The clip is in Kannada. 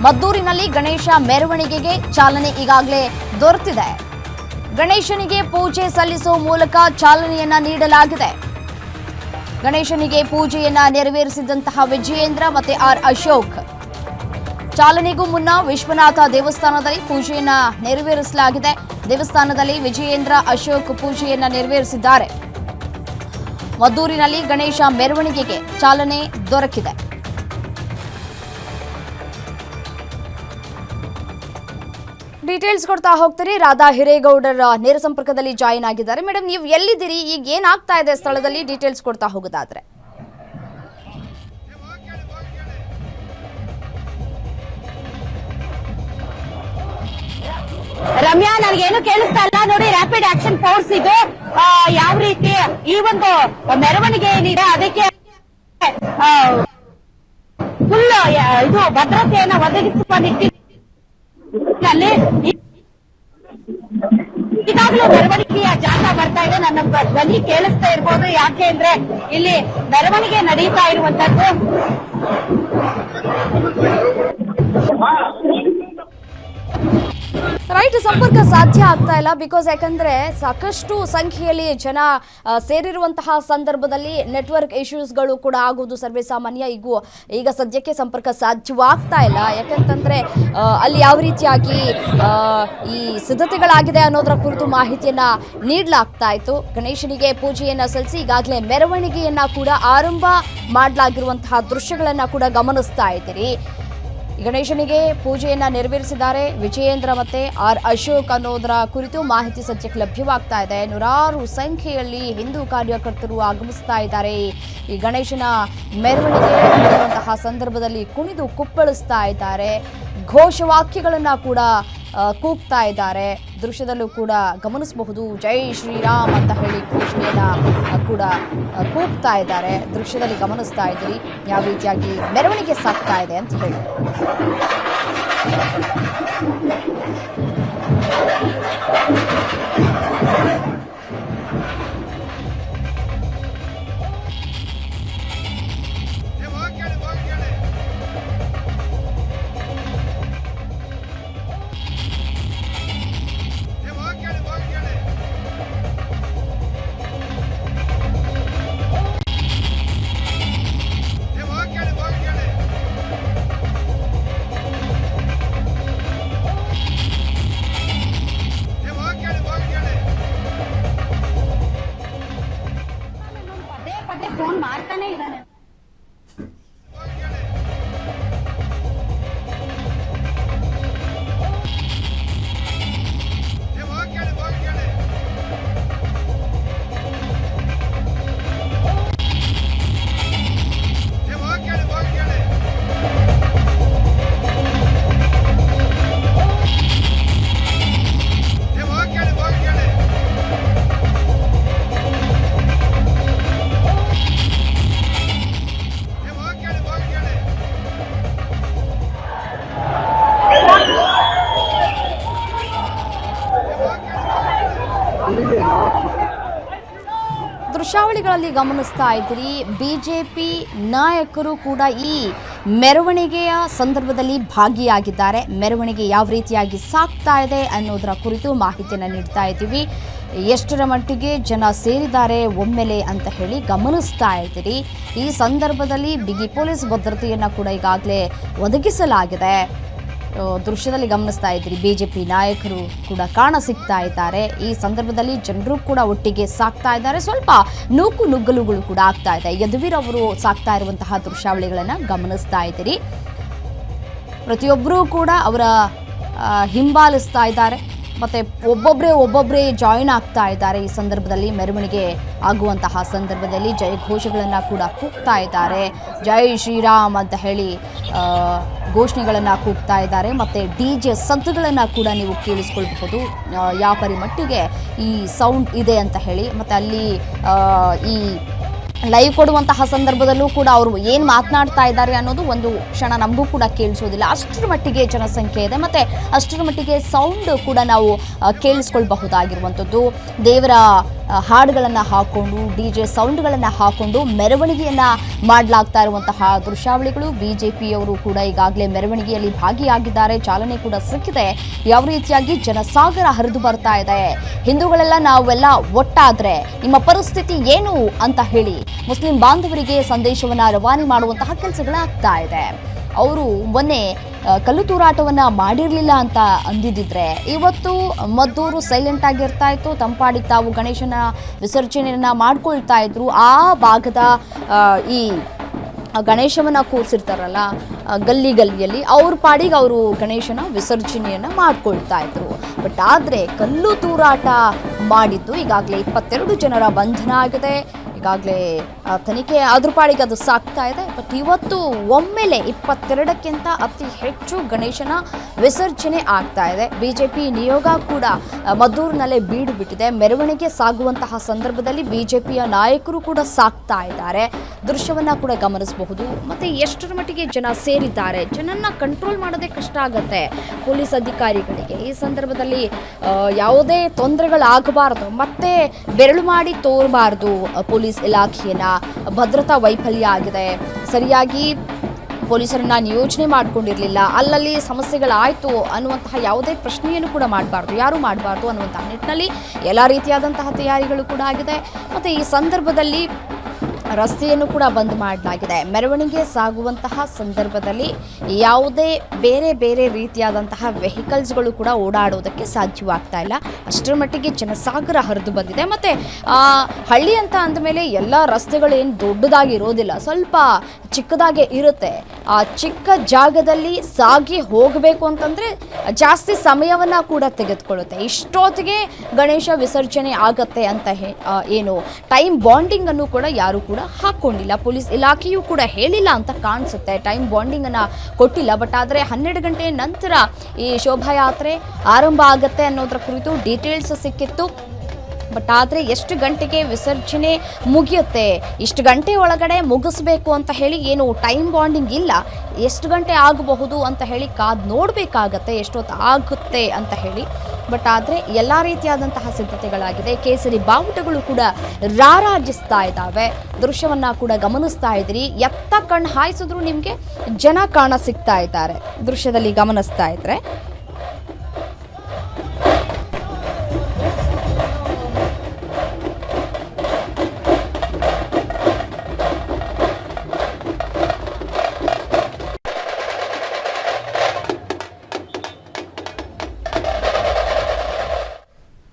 ಮದ್ದೂರಿನಲ್ಲಿ ಗಣೇಶ ಮೆರವಣಿಗೆಗೆ ಚಾಲನೆ ಈಗಾಗಲೇ ದೊರೆತಿದೆ. ಗಣೇಶನಿಗೆ ಪೂಜೆ ಸಲ್ಲಿಸುವ ಮೂಲಕ ಚಾಲನೆಯನ್ನ ನೀಡಲಾಗಿದೆ. ಗಣೇಶನಿಗೆ ಪೂಜೆಯನ್ನ ನೆರವೇರಿಸಿದಂತಹ ವಿಜಯೇಂದ್ರ ಮತ್ತೆ ಆರ್ ಅಶೋಕ್ ಚಾಲನೆಗೂ ಮುನ್ನ ವಿಶ್ವನಾಥ ದೇವಸ್ಥಾನದಲ್ಲಿ ಪೂಜೆಯನ್ನ ನೆರವೇರಿಸಲಾಗಿದೆ. ದೇವಸ್ಥಾನದಲ್ಲಿ ವಿಜಯೇಂದ್ರ ಅಶೋಕ್ ಪೂಜೆಯನ್ನ ನೆರವೇರಿಸಿದ್ದಾರೆ. ಮದ್ದೂರಿನಲ್ಲಿ ಗಣೇಶ ಮೆರವಣಿಗೆಗೆ ಚಾಲನೆ ದೊರಕಿದೆ. ಡೀಟೇಲ್ಸ್ ಕೊಡ್ತಾ ಹೋಗ್ತೀರಿ. ರಾಧಾ ಹಿರೇಗೌಡರ ನೇರ ಸಂಪರ್ಕದಲ್ಲಿ ಜಾಯಿನ್ ಆಗಿದ್ದಾರೆ. ಮೇಡಮ್, ನೀವು ಎಲ್ಲಿದ್ದೀರಿ? ಈಗ ಏನಾಗ್ತಾ ಇದೆ ಸ್ಥಳದಲ್ಲಿ? ಡೀಟೇಲ್ಸ್ ಕೊಡ್ತಾ ಹೋಗೋದಾದ್ರೆ. ರಮ್ಯಾ, ನನಗೇನು ಕೇಳಿಸ್ತಾ ಇಲ್ಲ ನೋಡಿ. ರ್ಯಾಪಿಡ್ ಆಕ್ಷನ್ ಫೋರ್ಸ್ ಇದು ಯಾವ ರೀತಿ ಈ ಒಂದು ಮೆರವಣಿಗೆ ಏನಿದೆ ಅದಕ್ಕೆ ಫುಲ್ ಇದು ಭದ್ರತೆಯನ್ನ ಒದಗಿಸುವ ನಿಟ್ಟಿನಲ್ಲಿ ಈಗಾಗಲೂ ಮೆರವಣಿಗೆಯ ಜಾಥಾ ಬರ್ತಾ ಇದೆ. ನನ್ನ ಧ್ವನಿ ಕೇಳಿಸ್ತಾ ಇರ್ಬೋದು. ಯಾಕೆ ಅಂದ್ರೆ ಇಲ್ಲಿ ಮೆರವಣಿಗೆ ನಡೀತಾ ಇರುವಂತದ್ದು. ರೈಟ್, ಸಂಪರ್ಕ ಸಾಧ್ಯ ಆಗ್ತಾ ಇಲ್ಲ. ಬಿಕಾಸ್ ಯಾಕಂದ್ರೆ ಸಾಕಷ್ಟು ಸಂಖ್ಯೆಯಲ್ಲಿ ಜನ ಸೇರಿರುವಂತಹ ಸಂದರ್ಭದಲ್ಲಿ ನೆಟ್ವರ್ಕ್ ಇಶ್ಯೂಸ್ಗಳು ಕೂಡ ಆಗುವುದು ಸರ್ವೇ ಸಾಮಾನ್ಯ. ಈಗ ಸದ್ಯಕ್ಕೆ ಸಂಪರ್ಕ ಸಾಧ್ಯವಾಗ್ತಾ ಇಲ್ಲ. ಯಾಕಂತಂದ್ರೆ ಅಲ್ಲಿ ಯಾವ ರೀತಿಯಾಗಿ ಈ ಸಿದ್ಧತೆಗಳಾಗಿದೆ ಅನ್ನೋದರ ಕುರಿತು ಮಾಹಿತಿಯನ್ನ ನೀಡಲಾಗ್ತಾ ಇತ್ತು. ಗಣೇಶನಿಗೆ ಪೂಜೆಯನ್ನ ಸಲ್ಲಿಸಿ ಈಗಾಗಲೇ ಮೆರವಣಿಗೆಯನ್ನ ಕೂಡ ಆರಂಭ ಮಾಡಲಾಗಿರುವಂತಹ ದೃಶ್ಯಗಳನ್ನ ಕೂಡ ಗಮನಿಸ್ತಾ ಇದ್ದೀರಿ. ಗಣೇಶನಿಗೆ ಪೂಜೆಯನ್ನ ನೆರವೇರಿಸಿದ್ದಾರೆ ವಿಜಯೇಂದ್ರ ಮತ್ತೆ ಆರ್ ಅಶೋಕ್ ಅನ್ನೋದರ ಕುರಿತು ಮಾಹಿತಿ ಸದ್ಯಕ್ಕೆ ಲಭ್ಯವಾಗ್ತಾ ಇದೆ. ನೂರಾರು ಸಂಖ್ಯೆಯಲ್ಲಿ ಹಿಂದೂ ಕಾರ್ಯಕರ್ತರು ಆಗಮಿಸ್ತಾ ಇದ್ದಾರೆ. ಈ ಗಣೇಶನ ಮೆರವಣಿಗೆ ನಡೆಯುವಂತಹ ಸಂದರ್ಭದಲ್ಲಿ ಕುಣಿದು ಕುಪ್ಪಳಿಸ್ತಾ ಇದ್ದಾರೆ. ಘೋಷವಾಕ್ಯಗಳನ್ನ ಕೂಡ ಕೂಗ್ತಾ ಇದ್ದಾರೆ. ದೃಶ್ಯದಲ್ಲೂ ಕೂಡ ಗಮನಿಸಬಹುದು. ಜೈ ಶ್ರೀರಾಮ್ ಅಂತ ಹೇಳಿ ಘೋಷಣೆಯನ್ನ ಕೂಡ ಕೂಗ್ತಾ ಇದ್ದಾರೆ. ದೃಶ್ಯದಲ್ಲಿ ಗಮನಿಸ್ತಾ ಇದ್ದೀರಿ ಯಾವ ರೀತಿಯಾಗಿ ಮೆರವಣಿಗೆ ಸಾಗ್ತಾ ಇದೆ ಅಂತ ಹೇಳಿ. ಫೋನ್ ಮಾಡ್ತಾನೆ ಇದ್ದಾನೆ. ದೃಶ್ಯಾವಳಿಗಳಲ್ಲಿ ಗಮನಿಸ್ತಾ ಇದ್ದೀರಿ. ಬಿಜೆಪಿ ನಾಯಕರು ಕೂಡ ಈ ಮೆರವಣಿಗೆಯ ಸಂದರ್ಭದಲ್ಲಿ ಭಾಗಿಯಾಗಿದ್ದಾರೆ. ಮೆರವಣಿಗೆ ಯಾವ ರೀತಿಯಾಗಿ ಸಾಗ್ತಾ ಇದೆ ಅನ್ನೋದರ ಕುರಿತು ಮಾಹಿತಿಯನ್ನು ನೀಡ್ತಾ ಇದ್ದೀವಿ. ಎಷ್ಟರ ಮಟ್ಟಿಗೆ ಜನ ಸೇರಿದ್ದಾರೆ ಒಮ್ಮೆಲೆ ಅಂತ ಹೇಳಿ ಗಮನಿಸ್ತಾ ಇದ್ದೀರಿ. ಈ ಸಂದರ್ಭದಲ್ಲಿ ಬಿಗಿ ಪೊಲೀಸ್ ಭದ್ರತೆಯನ್ನು ಕೂಡ ಈಗಾಗಲೇ ಒದಗಿಸಲಾಗಿದೆ. ದೃಶ್ಯದಲ್ಲಿ ಗಮನಿಸ್ತಾ ಇದ್ದೀರಿ. ಬಿಜೆಪಿ ನಾಯಕರು ಕೂಡ ಕಾಣ ಸಿಗ್ತಾ ಇದ್ದಾರೆ. ಈ ಸಂದರ್ಭದಲ್ಲಿ ಜನರು ಕೂಡ ಒಟ್ಟಿಗೆ ಸಾಕ್ತಾ ಇದ್ದಾರೆ. ಸ್ವಲ್ಪ ನೂಕು ನುಗ್ಗಲುಗಳು ಕೂಡ ಆಗ್ತಾ ಇದೆ. ಯದುವೀರ್ ಅವರು ಸಾಕ್ತಾ ಇರುವಂತಹ ದೃಶ್ಯಾವಳಿಗಳನ್ನು ಗಮನಿಸ್ತಾ ಇದ್ದೀರಿ. ಪ್ರತಿಯೊಬ್ಬರೂ ಕೂಡ ಅವರ ಹಿಂಬಾಲಿಸ್ತಾ ಇದ್ದಾರೆ. ಮತ್ತು ಒಬ್ಬೊಬ್ಬರೇ ಜಾಯಿನ್ ಆಗ್ತಾ ಇದ್ದಾರೆ. ಈ ಸಂದರ್ಭದಲ್ಲಿ ಮೆರವಣಿಗೆ ಆಗುವಂತಹ ಸಂದರ್ಭದಲ್ಲಿ ಜಯ ಘೋಷಗಳನ್ನು ಕೂಡ ಕೂಗ್ತಾ ಇದ್ದಾರೆ. ಜೈ ಶ್ರೀರಾಮ್ ಅಂತ ಹೇಳಿ ಘೋಷಣೆಗಳನ್ನು ಕೂಗ್ತಾ ಇದ್ದಾರೆ. ಮತ್ತು DJ ಸದ್ದುಗಳನ್ನು ಕೂಡ ನೀವು ಕೇಳಿಸ್ಕೊಳ್ಬಹುದು ಯಾವ ಪರಿಮಟ್ಟಿಗೆ ಈ ಸೌಂಡ್ ಇದೆ ಅಂತ ಹೇಳಿ. ಮತ್ತು ಅಲ್ಲಿ ಈ ಲೈವ್ ಕೊಡುವಂತಹ ಸಂದರ್ಭದಲ್ಲೂ ಕೂಡ ಅವರು ಏನು ಮಾತನಾಡ್ತಾ ಇದ್ದಾರೆ ಅನ್ನೋದು ಒಂದು ಕ್ಷಣ ನಮಗೂ ಕೂಡ ಕೇಳಿಸೋದಿಲ್ಲ. ಅಷ್ಟರ ಮಟ್ಟಿಗೆ ಜನಸಂಖ್ಯೆ ಇದೆ ಮತ್ತು ಅಷ್ಟರ ಮಟ್ಟಿಗೆ ಸೌಂಡ್ ಕೂಡ ನಾವು ಕೇಳಿಸ್ಕೊಳ್ಬಹುದಾಗಿರುವಂಥದ್ದು. ದೇವರ ಹಾಡುಗಳನ್ನು ಹಾಕೊಂಡು DJ ಸೌಂಡ್ಗಳನ್ನು ಹಾಕೊಂಡು ಮೆರವಣಿಗೆಯನ್ನು ಮಾಡಲಾಗ್ತಾ ಇರುವಂತಹ ದೃಶ್ಯಾವಳಿಗಳು. BJPಯವರು ಕೂಡ ಈಗಾಗಲೇ ಮೆರವಣಿಗೆಯಲ್ಲಿ ಭಾಗಿಯಾಗಿದ್ದಾರೆ, ಚಾಲನೆ ಕೂಡ ಸಿಕ್ಕಿದೆ. ಯಾವ ರೀತಿಯಾಗಿ ಜನಸಾಗರ ಹರಿದು ಬರ್ತಾ ಇದೆ, ಹಿಂದೂಗಳೆಲ್ಲ ನಾವೆಲ್ಲ ಒಟ್ಟಾದ್ರೆ ನಿಮ್ಮ ಪರಿಸ್ಥಿತಿ ಏನು ಅಂತ ಹೇಳಿ ಮುಸ್ಲಿಂ ಬಾಂಧವರಿಗೆ ಸಂದೇಶವನ್ನ ರವಾನೆ ಮಾಡುವಂತಹ ಕೆಲಸಗಳಾಗ್ತಾ ಇದೆ. ಅವರು ಮೊನ್ನೆ ಕಲ್ಲು ತೂರಾಟವನ್ನ ಮಾಡಿರಲಿಲ್ಲ ಅಂತ ಅಂದಿದ್ದಿದ್ರೆ ಇವತ್ತು ಮದ್ದೂರು ಸೈಲೆಂಟ್ ಆಗಿರ್ತಾ ಇತ್ತು, ತಂಪಾಡಿ ತಾವು ಗಣೇಶನ ವಿಸರ್ಜನೆಯನ್ನ ಮಾಡ್ಕೊಳ್ತಾ ಇದ್ರು. ಆ ಭಾಗದ ಈ ಗಣೇಶವನ್ನ ಕೂರಿಸಿರ್ತಾರಲ್ಲ ಗಲ್ಲಿಯಲ್ಲಿ, ಅವ್ರ ಪಾಡಿಗೆ ಅವರು ಗಣೇಶನ ವಿಸರ್ಜನೆಯನ್ನ ಮಾಡ್ಕೊಳ್ತಾ ಇದ್ರು. ಬಟ್ ಆದರೆ ಕಲ್ಲು ತೂರಾಟ ಮಾಡಿದ್ದು ಈಗಾಗಲೇ 22 ಜನರ ಬಂಧನ ಆಗಿದೆ. ಈಗಾಗಲೇ ತನಿಖೆ ಅದ್ರ ಪಾಡಿಗೆ ಅದು ಸಾಕ್ತಾ ಇದೆ. ಬಟ್ ಇವತ್ತು ಒಮ್ಮೆಲೆ 22ಕ್ಕಿಂತ ಅತಿ ಹೆಚ್ಚು ಗಣೇಶನ ವಿಸರ್ಜನೆ ಆಗ್ತಾ ಇದೆ. BJP ನಿಯೋಗ ಕೂಡ ಮದ್ದೂರಿನಲ್ಲೇ ಬೀಡು ಬಿಟ್ಟಿದೆ. ಮೆರವಣಿಗೆ ಸಾಗುವಂತಹ ಸಂದರ್ಭದಲ್ಲಿ BJPಯ ನಾಯಕರು ಕೂಡ ಸಾಕ್ತಾ ಇದ್ದಾರೆ. ದೃಶ್ಯವನ್ನ ಕೂಡ ಗಮನಿಸಬಹುದು. ಮತ್ತೆ ಎಷ್ಟರ ಮಟ್ಟಿಗೆ ಜನ ಸೇರಿದ್ದಾರೆ, ಜನನ್ನ ಕಂಟ್ರೋಲ್ ಮಾಡೋದೇ ಕಷ್ಟ ಆಗುತ್ತೆ ಪೊಲೀಸ್ ಅಧಿಕಾರಿಗಳಿಗೆ. ಈ ಸಂದರ್ಭದಲ್ಲಿ ಯಾವುದೇ ತೊಂದರೆಗಳಾಗಬಾರದು, ಮತ್ತೆ ಬೆರಳು ಮಾಡಿ ತೋರಬಾರದು ಪೊಲೀಸ್ ಇಲಾಖೆಯನ್ನ. ಭದ್ರತಾ ವೈಫಲ್ಯ ಆಗಿದೆ, ಸರಿಯಾಗಿ ಪೊಲೀಸರನ್ನ ನಿಯೋಜನೆ ಮಾಡ್ಕೊಂಡಿರಲಿಲ್ಲ, ಅಲ್ಲಲ್ಲಿ ಸಮಸ್ಯೆಗಳಾಯಿತು ಅನ್ನುವಂತಹ ಯಾವುದೇ ಪ್ರಶ್ನೆಯನ್ನು ಕೂಡ ಮಾಡಬಾರ್ದು, ಯಾರೂ ಮಾಡಬಾರ್ದು ಅನ್ನುವಂತಹ ನಿಟ್ಟಿನಲ್ಲಿ ಎಲ್ಲ ರೀತಿಯಾದಂತಹ ತಯಾರಿಗಳು ಕೂಡ ಆಗಿದೆ. ಮತ್ತು ಈ ಸಂದರ್ಭದಲ್ಲಿ ರಸ್ತೆಯನ್ನು ಕೂಡ ಬಂದ್ ಮಾಡಲಾಗಿದೆ. ಮೆರವಣಿಗೆ ಸಾಗುವಂತಹ ಸಂದರ್ಭದಲ್ಲಿ ಯಾವುದೇ ಬೇರೆ ರೀತಿಯಾದಂತಹ ವೆಹಿಕಲ್ಸ್ಗಳು ಕೂಡ ಓಡಾಡೋದಕ್ಕೆ ಸಾಧ್ಯವಾಗ್ತಾ ಇಲ್ಲ. ಅಷ್ಟರ ಮಟ್ಟಿಗೆ ಜನಸಾಗರ ಹರಿದು ಬಂದಿದೆ. ಮತ್ತು ಹಳ್ಳಿ ಅಂತ ಅಂದಮೇಲೆ ಎಲ್ಲ ರಸ್ತೆಗಳೇನು ದೊಡ್ಡದಾಗಿರೋದಿಲ್ಲ, ಸ್ವಲ್ಪ ಚಿಕ್ಕದಾಗೆ ಇರುತ್ತೆ. ಆ ಚಿಕ್ಕ ಜಾಗದಲ್ಲಿ ಸಾಗಿ ಹೋಗಬೇಕು ಅಂತಂದರೆ ಜಾಸ್ತಿ ಸಮಯವನ್ನು ಕೂಡ ತೆಗೆದುಕೊಳ್ಳುತ್ತೆ. ಇಷ್ಟೊತ್ತಿಗೆ ಗಣೇಶ ವಿಸರ್ಜನೆ ಆಗತ್ತೆ ಅಂತ ಏನು ಟೈಮ್ ಬಾಂಡಿಂಗನ್ನು ಕೂಡ ಯಾರು ಕೂಡ ಹಾಕ್ಕೊಂಡಿಲ್ಲ. ಪೊಲೀಸ್ ಇಲಾಖೆಯೂ ಕೂಡ ಹೇಳಿಲ್ಲ ಅಂತ ಕಾಣಿಸುತ್ತೆ, ಟೈಮ್ ಬಾಂಡಿಂಗನ್ನು ಕೊಟ್ಟಿಲ್ಲ. ಬಟ್ ಆದರೆ 12 ಗಂಟೆ ನಂತರ ಈ ಶೋಭಾಯಾತ್ರೆ ಆರಂಭ ಆಗುತ್ತೆ ಅನ್ನೋದರ ಕುರಿತು ಡೀಟೇಲ್ಸ್ ಸಿಕ್ಕಿತ್ತು. ಬಟ್ ಆದರೆ ಎಷ್ಟು ಗಂಟೆಗೆ ವಿಸರ್ಜನೆ ಮುಗಿಯುತ್ತೆ, ಇಷ್ಟು ಗಂಟೆ ಒಳಗಡೆ ಮುಗಿಸ್ಬೇಕು ಅಂತ ಹೇಳಿ ಏನು ಟೈಮ್ ಬಾಂಡಿಂಗ್ ಇಲ್ಲ. ಎಷ್ಟು ಗಂಟೆ ಆಗಬಹುದು ಅಂತ ಹೇಳಿ ಕಾದು ನೋಡಬೇಕಾಗತ್ತೆ, ಎಷ್ಟೊತ್ತು ಆಗುತ್ತೆ ಅಂತ ಹೇಳಿ. ಬಟ್ ಆದರೆ ಎಲ್ಲ ರೀತಿಯಾದಂತಹ ಸಿದ್ಧತೆಗಳಾಗಿದೆ. ಕೇಸರಿ ಬಾವುಟಗಳು ಕೂಡ ರಾರಾಜಿಸ್ತಾ ಇದ್ದಾವೆ. ದೃಶ್ಯವನ್ನು ಕೂಡ ಗಮನಿಸ್ತಾ ಇದ್ದೀರಿ. ಎತ್ತ ಕಣ್ಣು ಹಾಯಿಸಿದ್ರು ನಿಮಗೆ ಜನ ಕಾಣ ಸಿಗ್ತಾ ಇದ್ದಾರೆ ದೃಶ್ಯದಲ್ಲಿ ಗಮನಿಸ್ತಾ ಇದ್ರೆ.